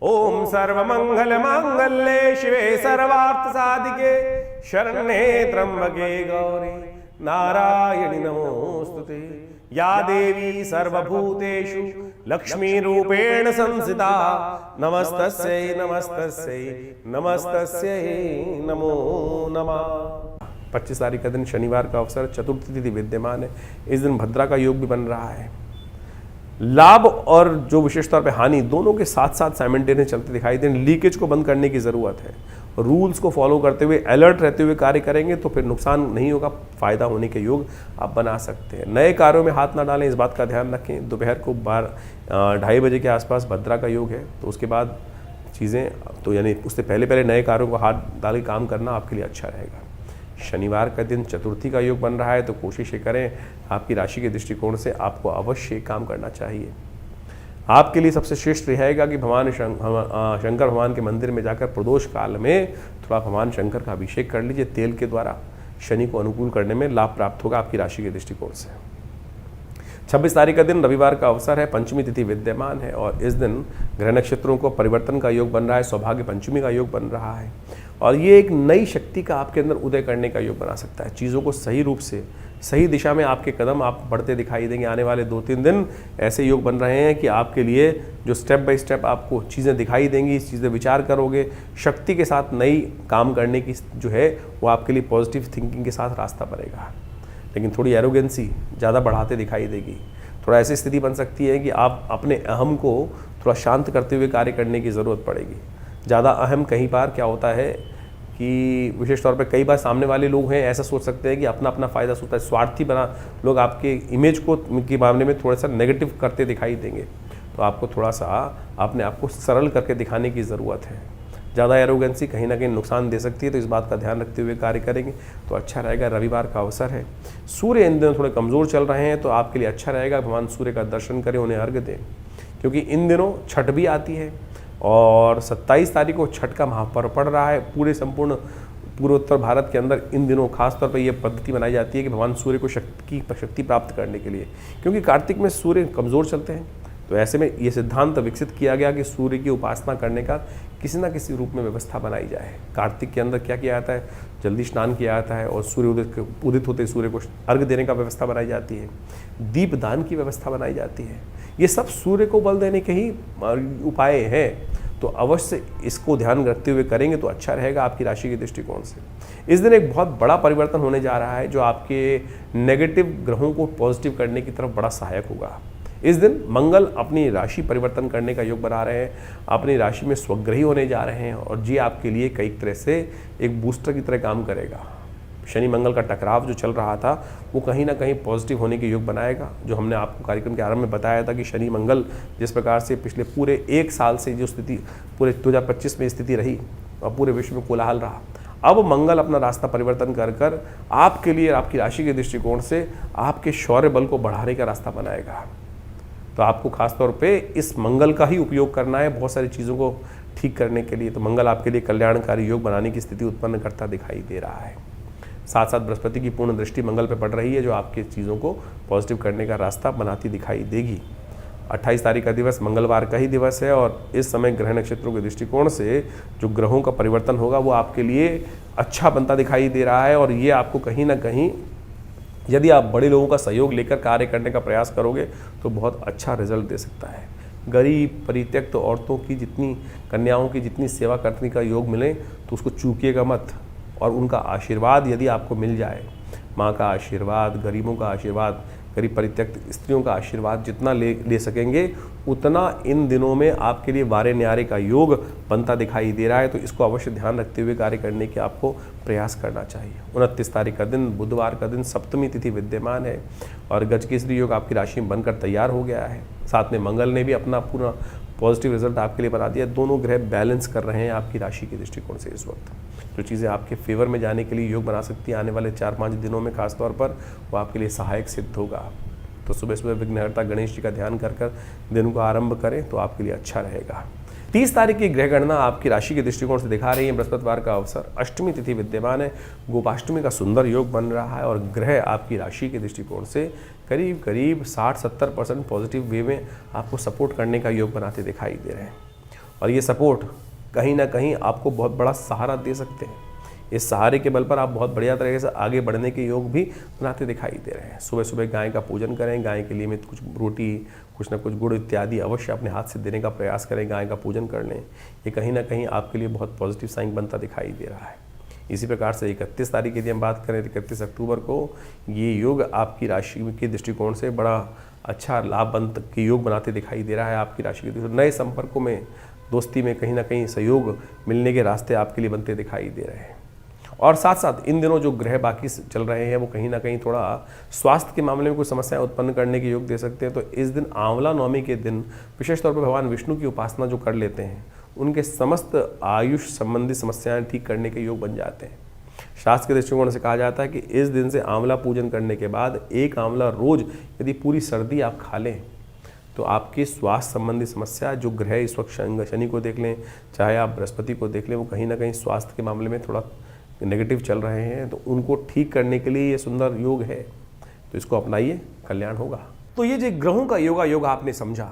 ओम सर्वमंगल मांगल्ये शिवे सर्वार्थ साधिके शरण्ये त्र्यंबके गौरी नारायणि नमोस्तुते। या देवी सर्वभूतेषु लक्ष्मी रूपेण संस्थिता नमस्तस्यै नमस्तस्यै नमस्तस्यै नमो नमः। 25 तारीख का दिन शनिवार का अवसर, चतुर्थी तिथि विद्यमान है। इस दिन भद्रा का योग भी बन रहा है। लाभ और जो विशेष तौर पे हानि दोनों के साथ साथ साइमल्टेनियस चलते दिखाई दें। लीकेज को बंद करने की ज़रूरत है। रूल्स को फॉलो करते हुए अलर्ट रहते हुए कार्य करेंगे तो फिर नुकसान नहीं होगा, फायदा होने के योग आप बना सकते हैं। नए कार्यों में हाथ ना डालें, इस बात का ध्यान रखें। दोपहर को 2:30 बजे के आसपास भद्रा का योग है, तो उसके बाद चीज़ें तो यानी उससे पहले नए कार्यों को हाथ डाल के काम करना आपके लिए अच्छा रहेगा। शनिवार का दिन चतुर्थी का योग बन रहा है, तो कोशिश ये करें आपकी राशि के दृष्टिकोण से आपको अवश्य काम करना चाहिए। आपके लिए सबसे श्रेष्ठ रहेगा कि भगवान शंकर भगवान के मंदिर में जाकर प्रदोष काल में थोड़ा भगवान शंकर का अभिषेक कर लीजिए। तेल के द्वारा शनि को अनुकूल करने में लाभ प्राप्त होगा आपकी राशि के दृष्टिकोण से। 26 तारीख का दिन रविवार का अवसर है, पंचमी तिथि विद्यमान है और इस दिन ग्रह नक्षत्रों को परिवर्तन का योग बन रहा है, सौभाग्य पंचमी का योग बन रहा है और ये एक नई शक्ति का आपके अंदर उदय करने का योग बना सकता है। चीज़ों को सही रूप से सही दिशा में आपके कदम आप बढ़ते दिखाई देंगे। आने वाले 2-3 दिन ऐसे योग बन रहे हैं कि आपके लिए जो स्टेप बाय स्टेप आपको चीज़ें दिखाई देंगी, इस चीज़ें विचार करोगे, शक्ति के साथ नई काम करने की जो है वो आपके लिए पॉजिटिव थिंकिंग के साथ रास्ता बनेगा। लेकिन थोड़ी एरोगेंसी ज़्यादा बढ़ाते दिखाई देगी। थोड़ा ऐसी स्थिति बन सकती है कि आप अपने अहम को थोड़ा शांत करते हुए कार्य करने की ज़रूरत पड़ेगी। ज़्यादा अहम कई बार क्या होता है कि विशेष तौर पे कई बार सामने वाले लोग हैं ऐसा सोच सकते हैं कि अपना अपना फ़ायदा सोचता है, स्वार्थी बना लोग आपके इमेज को के मामले में थोड़ा सा नेगेटिव करते दिखाई देंगे। तो आपको थोड़ा सा अपने आप को सरल करके दिखाने की ज़रूरत है। ज़्यादा एरोगेंसी कहीं ना कहीं नुकसान दे सकती है, तो इस बात का ध्यान रखते हुए कार्य करेंगे तो अच्छा रहेगा। रविवार का अवसर है, सूर्य इन दिनों थोड़े कमज़ोर चल रहे हैं, तो आपके लिए अच्छा रहेगा भगवान सूर्य का दर्शन करें, उन्हें अर्घ्य दें, क्योंकि इन दिनों छठ भी आती है और 27 तारीख को छठ का महापर्व पड़ रहा है। पूरे संपूर्ण पूर्वोत्तर भारत के अंदर इन दिनों खासतौर पर यह पद्धति बनाई जाती है कि भगवान सूर्य को शक्ति प्राप्त करने के लिए, क्योंकि कार्तिक में सूर्य कमज़ोर चलते हैं। तो ऐसे में ये सिद्धांत विकसित किया गया कि सूर्य की उपासना करने का किसी न किसी रूप में व्यवस्था बनाई जाए। कार्तिक के अंदर क्या किया जाता है, जल्दी स्नान किया जाता है और सूर्य उदित होते सूर्य को अर्घ्य देने का व्यवस्था बनाई जाती है, दीपदान की व्यवस्था बनाई जाती है। ये सब सूर्य को बल देने के ही उपाय हैं, तो अवश्य इसको ध्यान रखते हुए करेंगे तो अच्छा रहेगा आपकी राशि के दृष्टिकोण से। इस दिन एक बहुत बड़ा परिवर्तन होने जा रहा है जो आपके नेगेटिव ग्रहों को पॉजिटिव करने की तरफ बड़ा सहायक होगा। इस दिन मंगल अपनी राशि परिवर्तन करने का योग बना रहे हैं, अपनी राशि में स्वग्रही होने जा रहे हैं और ये आपके लिए कई तरह से एक बूस्टर की तरह काम करेगा। शनि मंगल का टकराव जो चल रहा था वो कहीं ना कहीं पॉजिटिव होने के योग बनाएगा। जो हमने आपको कार्यक्रम के आरंभ में बताया था कि शनि मंगल जिस प्रकार से पिछले पूरे 1 साल से जो स्थिति पूरे 2025 में स्थिति रही और पूरे विश्व में कोलाहल रहा, अब मंगल अपना रास्ता परिवर्तन कर आपके लिए आपकी राशि के दृष्टिकोण से आपके शौर्य बल को बढ़ाने का रास्ता बनाएगा। तो आपको खासतौर पे इस मंगल का ही उपयोग करना है बहुत सारी चीज़ों को ठीक करने के लिए। तो मंगल आपके लिए कल्याणकारी योग बनाने की स्थिति उत्पन्न करता दिखाई दे रहा है। साथ साथ बृहस्पति की पूर्ण दृष्टि मंगल पे पड़ रही है जो आपकी चीज़ों को पॉजिटिव करने का रास्ता बनाती दिखाई देगी। 28 तारीख का दिवस मंगलवार का ही दिवस है और इस समय ग्रह नक्षत्रों के दृष्टिकोण से जो ग्रहों का परिवर्तन होगा वो आपके लिए अच्छा बनता दिखाई दे रहा है और ये आपको कहीं ना कहीं यदि आप बड़े लोगों का सहयोग लेकर कार्य करने का प्रयास करोगे तो बहुत अच्छा रिजल्ट दे सकता है। गरीब परित्यक्त औरतों की जितनी कन्याओं की जितनी सेवा करने का योग मिले तो उसको चूकिएगा मत और उनका आशीर्वाद यदि आपको मिल जाए, माँ का आशीर्वाद, गरीबों का आशीर्वाद, गरीब परित्यक्त स्त्रियों का आशीर्वाद जितना ले सकेंगे उतना इन दिनों में आपके लिए वारे न्यारे का योग बनता दिखाई दे रहा है। तो इसको अवश्य ध्यान रखते हुए कार्य करने के आपको प्रयास करना चाहिए। 29 तारीख का दिन बुधवार का दिन सप्तमी तिथि विद्यमान है और गजकेसरी योग आपकी राशि में बनकर तैयार हो गया है। साथ में मंगल ने भी अपना पूरा पॉजिटिव रिजल्ट आपके लिए बना दिया। दोनों ग्रह बैलेंस कर रहे हैं आपकी राशि के दृष्टिकोण से। इस वक्त जो चीज़ें आपके फेवर में जाने के लिए योग बना सकती हैं आने वाले 4-5 दिनों में खासतौर पर वो आपके लिए सहायक सिद्ध होगा। तो सुबह सुबह विघ्नहर्ता गणेश जी का ध्यान कर दिन को आरंभ करें तो आपके लिए अच्छा रहेगा। 30 तारीख की ग्रह गणना आपकी राशि के दृष्टिकोण से दिखा रही है। बृहस्पतिवार का अवसर, अष्टमी तिथि विद्यमान है, गोपाष्टमी का सुंदर योग बन रहा है और ग्रह आपकी राशि के दृष्टिकोण से करीब 60-70% पॉजिटिव वे में आपको सपोर्ट करने का योग बनाते दिखाई दे रहे हैं। और ये सपोर्ट कहीं ना कहीं आपको बहुत बड़ा सहारा दे सकते हैं। इस सहारे के बल पर आप बहुत बढ़िया तरीके से आगे बढ़ने के योग भी बनाते दिखाई दे रहे हैं। सुबह सुबह गाय का पूजन करें, गाय के लिए में कुछ रोटी, कुछ ना कुछ गुड़ इत्यादि अवश्य अपने हाथ से देने का प्रयास करें, गाय का पूजन कर लें। ये कहीं ना कहीं आपके लिए बहुत पॉजिटिव साइन बनता दिखाई दे रहा है। इसी प्रकार से 31 तारीख की यदि हम बात करें तो 31 अक्टूबर को ये योग आपकी राशि के दृष्टिकोण से बड़ा अच्छा लाभवंत के योग बनाते दिखाई दे रहा है। आपकी राशि के दृष्टिकोण नए संपर्कों में, दोस्ती में कहीं ना कहीं सहयोग मिलने के रास्ते आपके लिए बनते दिखाई दे रहे हैं। और साथ साथ इन दिनों जो ग्रह बाकी चल रहे हैं वो कहीं ना कहीं थोड़ा स्वास्थ्य के मामले में कुछ समस्याएं उत्पन्न करने के योग दे सकते हैं। तो इस दिन आंवला नवमी के दिन विशेष तौर पर भगवान विष्णु की उपासना जो कर लेते हैं उनके समस्त आयुष संबंधी समस्याएं ठीक करने के योग बन जाते हैं। शास्त्र के दृष्टिकोण से कहा जाता है कि इस दिन से आंवला पूजन करने के बाद एक आंवला रोज यदि पूरी सर्दी आप खा लें तो आपके स्वास्थ्य संबंधी समस्या जो ग्रह इस वक्त शनि को देख लें, चाहे आप बृहस्पति को देख लें, वो कहीं ना कहीं स्वास्थ्य के मामले में थोड़ा नेगेटिव चल रहे हैं, तो उनको ठीक करने के लिए ये सुंदर योग है। तो इसको अपनाइए, कल्याण होगा। तो ये जो ग्रहों का योग आपने समझा,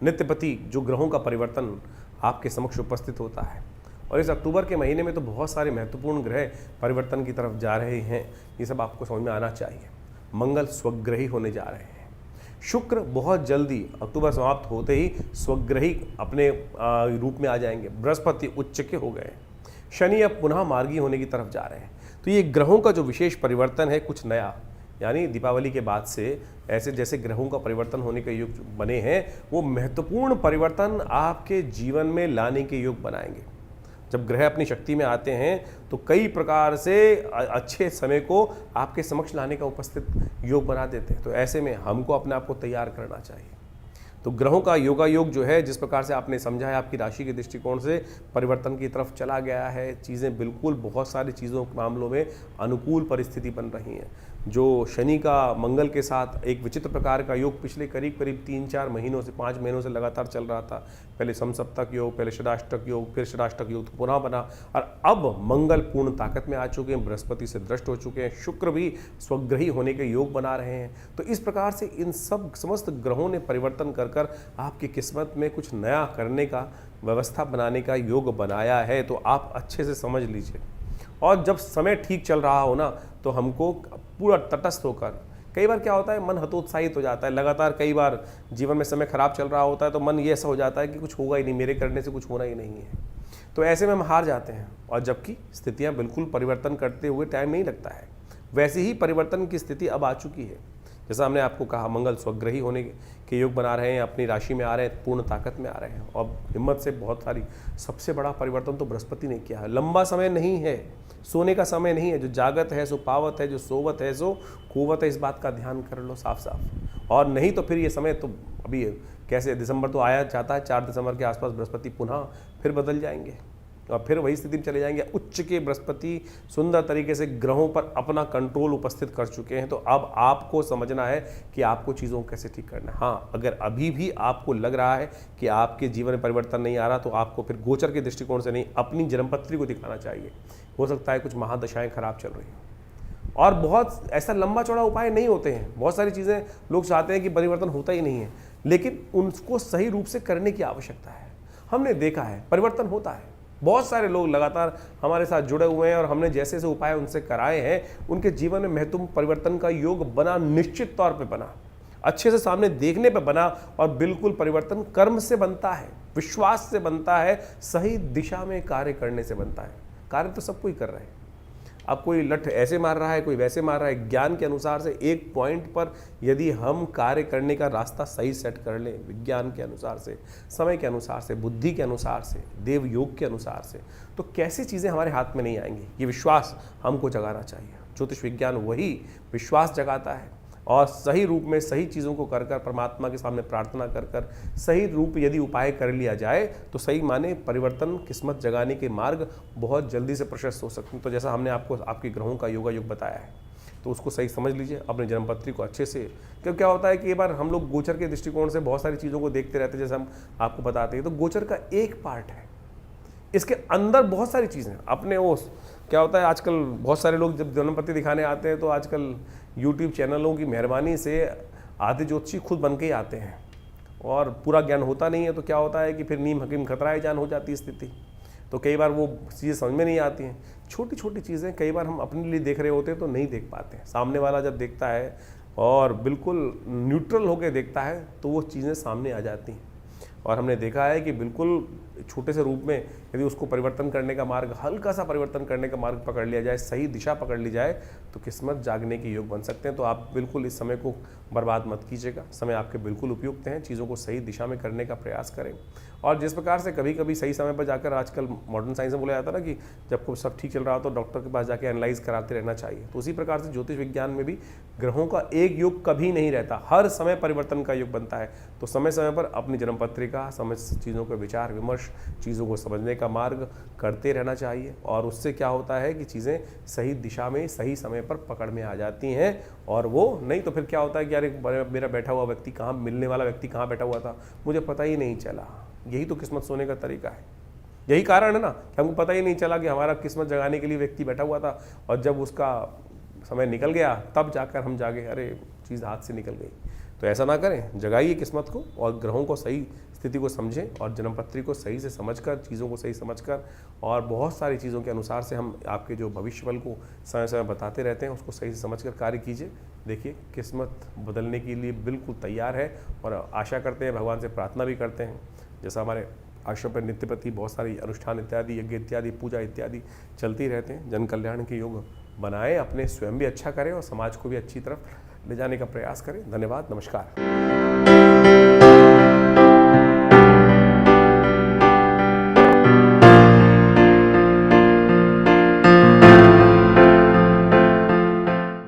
नित्यपति जो ग्रहों का परिवर्तन आपके समक्ष उपस्थित होता है। और इस अक्टूबर के महीने में तो बहुत सारे महत्वपूर्ण ग्रह परिवर्तन की तरफ जा रहे हैं, ये सब आपको समझ में आना चाहिए। मंगल स्वग्रही होने जा रहे हैं, शुक्र बहुत जल्दी अक्टूबर समाप्त होते ही स्वग्रही अपने रूप में आ जाएंगे, बृहस्पति उच्च के हो गए, शनि अब पुनः मार्गी होने की तरफ जा रहे हैं। तो ये ग्रहों का जो विशेष परिवर्तन है कुछ नया, यानी दीपावली के बाद से ऐसे जैसे ग्रहों का परिवर्तन होने के योग बने हैं वो महत्वपूर्ण परिवर्तन आपके जीवन में लाने के योग बनाएंगे। जब ग्रह अपनी शक्ति में आते हैं तो कई प्रकार से अच्छे समय को आपके समक्ष लाने का उपस्थित योग बना देते हैं। तो ऐसे में हमको अपने आप को तैयार करना चाहिए। तो ग्रहों का योग जो है जिस प्रकार से आपने समझा है आपकी राशि के दृष्टिकोण से परिवर्तन की तरफ चला गया है। चीज़ें बिल्कुल बहुत सारी चीज़ों के मामलों में अनुकूल परिस्थिति बन रही हैं। जो शनि का मंगल के साथ एक विचित्र प्रकार का योग पिछले करीब 3-4 महीनों से 5 महीनों से लगातार चल रहा था। पहले समसप्तक योग, पहले षडाष्टक योग, फिर षडाष्टक योग तो पुनः बना, और अब मंगल पूर्ण ताकत में आ चुके हैं, बृहस्पति से दृष्ट हो चुके हैं, शुक्र भी स्वग्रही होने के योग बना रहे हैं। तो इस प्रकार से इन सब समस्त ग्रहों ने परिवर्तन कर आपकी किस्मत में कुछ नया करने का, व्यवस्था बनाने का योग बनाया है। तो आप अच्छे से समझ लीजिए। और जब समय ठीक चल रहा हो ना तो हमको पूरा तटस्थ होकर, कई बार क्या होता है मन हतोत्साहित हो जाता है, लगातार कई बार जीवन में समय खराब चल रहा होता है तो मन ये ऐसा हो जाता है कि कुछ होगा ही नहीं, मेरे करने से कुछ होना ही नहीं है। तो ऐसे में हम हार जाते हैं, और जबकि स्थितियां बिल्कुल परिवर्तन करते हुए टाइम नहीं लगता है। वैसी ही परिवर्तन की स्थिति अब आ चुकी है। जैसा हमने आपको कहा मंगल स्वग्रही होने के योग बना रहे हैं, अपनी राशि में आ रहे हैं, पूर्ण ताकत में आ रहे हैं, और हिम्मत से बहुत सारी। सबसे बड़ा परिवर्तन तो बृहस्पति ने किया है। लंबा समय नहीं है, सोने का समय नहीं है। जो जागत है सो पावत है, जो सोवत है सो खोवत है। इस बात का ध्यान कर लो साफ साफ। और नहीं तो फिर ये समय तो अभी कैसे, दिसंबर तो आया जाता है, 4 दिसंबर के आसपास बृहस्पति पुनः फिर बदल जाएंगे और फिर वही स्थिति में चले जाएंगे। उच्च के बृहस्पति सुंदर तरीके से ग्रहों पर अपना कंट्रोल उपस्थित कर चुके हैं। तो अब आपको समझना है कि आपको चीज़ों को कैसे ठीक करना है। हाँ, अगर अभी भी आपको लग रहा है कि आपके जीवन में परिवर्तन नहीं आ रहा तो आपको फिर गोचर के दृष्टिकोण से नहीं, अपनी जन्मपत्री को दिखाना चाहिए। हो सकता है कुछ महादशाएं खराब चल रही हैं, और बहुत ऐसा लंबा चौड़ा उपाय नहीं होते हैं। बहुत सारी चीज़ें लोग चाहते हैं कि परिवर्तन होता ही नहीं है, लेकिन उनको सही रूप से करने की आवश्यकता है। हमने देखा है परिवर्तन होता है। बहुत सारे लोग लगातार हमारे साथ जुड़े हुए हैं और हमने जैसे जैसे उपाय उनसे कराए हैं उनके जीवन में महत्वपूर्ण परिवर्तन का योग बना, निश्चित तौर पे बना, अच्छे से सामने देखने पे बना। और बिल्कुल परिवर्तन कर्म से बनता है, विश्वास से बनता है, सही दिशा में कार्य करने से बनता है। कार्य तो सब कोई कर रहे हैं। अब कोई लठ ऐसे मार रहा है, कोई वैसे मार रहा है। ज्ञान के अनुसार से एक पॉइंट पर यदि हम कार्य करने का रास्ता सही सेट कर लें, विज्ञान के अनुसार से, समय के अनुसार से, बुद्धि के अनुसार से, देव योग के अनुसार से, तो कैसी चीज़ें हमारे हाथ में नहीं आएंगी। ये विश्वास हमको जगाना चाहिए। ज्योतिष विज्ञान वही विश्वास जगाता है, और सही रूप में सही चीज़ों को कर कर, परमात्मा के सामने प्रार्थना कर कर सही रूप यदि उपाय कर लिया जाए तो सही माने परिवर्तन, किस्मत जगाने के मार्ग बहुत जल्दी से प्रशस्त हो सकते हैं। तो जैसा हमने आपको आपके ग्रहों का योग बताया है, तो उसको सही समझ लीजिए, अपने जन्मपत्री को अच्छे से। क्योंकि क्या होता है कि एक बार हम लोग गोचर के दृष्टिकोण से बहुत सारी चीज़ों को देखते रहते हैं, जैसे हम आपको बताते हैं। तो गोचर का एक पार्ट है, इसके अंदर बहुत सारी चीज़ें अपने वो क्या होता है। आजकल बहुत सारे लोग जब जन्मपत्री दिखाने आते हैं तो आजकल YouTube चैनलों की मेहरबानी से आधे ज्योतिषी खुद बन के ही आते हैं, और पूरा ज्ञान होता नहीं है तो क्या होता है कि फिर नीम हकीम खतराए जान हो जाती है स्थिति। तो कई बार वो चीज़ें समझ में नहीं आती हैं। छोटी छोटी चीज़ें कई बार हम अपने लिए देख रहे होते हैं तो नहीं देख पाते हैं। सामने वाला जब देखता है और बिल्कुल न्यूट्रल होकर देखता है तो वो चीज़ें सामने आ जाती हैं। और हमने देखा है कि बिल्कुल छोटे से रूप में यदि उसको परिवर्तन करने का मार्ग, हल्का सा परिवर्तन करने का मार्ग पकड़ लिया जाए, सही दिशा पकड़ ली जाए तो किस्मत जागने के योग बन सकते हैं। तो आप बिल्कुल इस समय को बर्बाद मत कीजिएगा। समय आपके बिल्कुल उपयुक्त हैं। चीज़ों को सही दिशा में करने का प्रयास करें। और जिस प्रकार से कभी कभी सही समय पर जाकर, आजकल मॉडर्न साइंस में बोला जाता है ना कि जब को सब ठीक चल रहा हो तो डॉक्टर के पास जाके एनालाइज कराते रहना चाहिए। तो उसी प्रकार से ज्योतिष विज्ञान में भी ग्रहों का एक युग कभी नहीं रहता, हर समय परिवर्तन का युग बनता है। तो समय समय पर अपनी जन्म पत्रिका, समय चीज़ों के विचार विमर्श, चीज़ों को समझने का मार्ग करते रहना चाहिए। और उससे क्या होता है कि चीज़ें सही दिशा में सही समय पर पकड़ में आ जाती हैं। और वो नहीं तो फिर क्या होता है कि यार मेरा बैठा हुआ व्यक्ति कहाँ, मिलने वाला व्यक्ति कहाँ बैठा हुआ था, मुझे पता ही नहीं चला। यही तो किस्मत सोने का तरीका है। यही कारण है ना कि हमको पता ही नहीं चला कि हमारा किस्मत जगाने के लिए व्यक्ति बैठा हुआ था, और जब उसका समय निकल गया तब जाकर हम जागे, अरे चीज़ हाथ से निकल गई। तो ऐसा ना करें, जगाइए किस्मत को और ग्रहों को सही स्थिति को समझें और जन्मपत्री को सही से समझकर, चीज़ों को सही समझकर, और बहुत सारी चीज़ों के अनुसार से हम आपके जो भविष्य बल को समय समय बताते रहते हैं उसको सही से समझकर कार्य कीजिए। देखिए किस्मत बदलने के लिए बिल्कुल तैयार है। और आशा करते हैं, भगवान से प्रार्थना भी करते हैं, जैसा हमारे आश्रम पर नित्य प्रति बहुत सारी अनुष्ठान इत्यादि, यज्ञ इत्यादि, पूजा इत्यादि चलती रहते हैं। जन कल्याण के योग बनाएं, अपने स्वयं भी अच्छा करें और समाज को भी अच्छी तरफ ले जाने का प्रयास करें। धन्यवाद, नमस्कार।